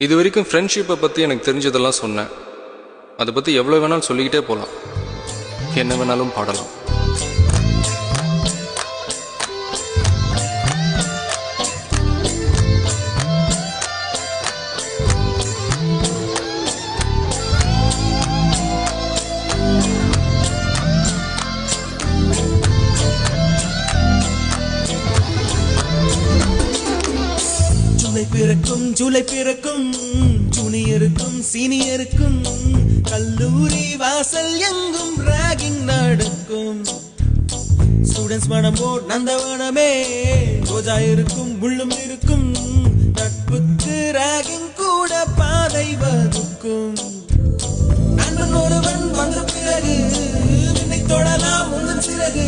இது வரைக்கும் ஃப்ரெண்ட்ஷிப்பை பற்றி எனக்கு தெரிஞ்சதெல்லாம் சொன்னேன். அதை பற்றி எவ்வளோ வேணாலும் சொல்லிக்கிட்டே போகலாம், என்ன வேணாலும் பாடலாம். ஜூலை பிறக்கும் ஜூனியருக்கும் சீனியருக்கும் கல்லூரி வாசல் எங்கும் ராகிங் நடக்கும். ஸ்டூடெண்ட்ஸ் மனமோ நந்தவனமே, ரோஜா இருக்கும் முள்ளும் இருக்கும், நட்புக்கு ராகிங் கூட பாதை வகுக்கும். நண்பன் ஒருவன் வந்த பிறகு என்னை தொடலாம் உங்கள் சிறகு.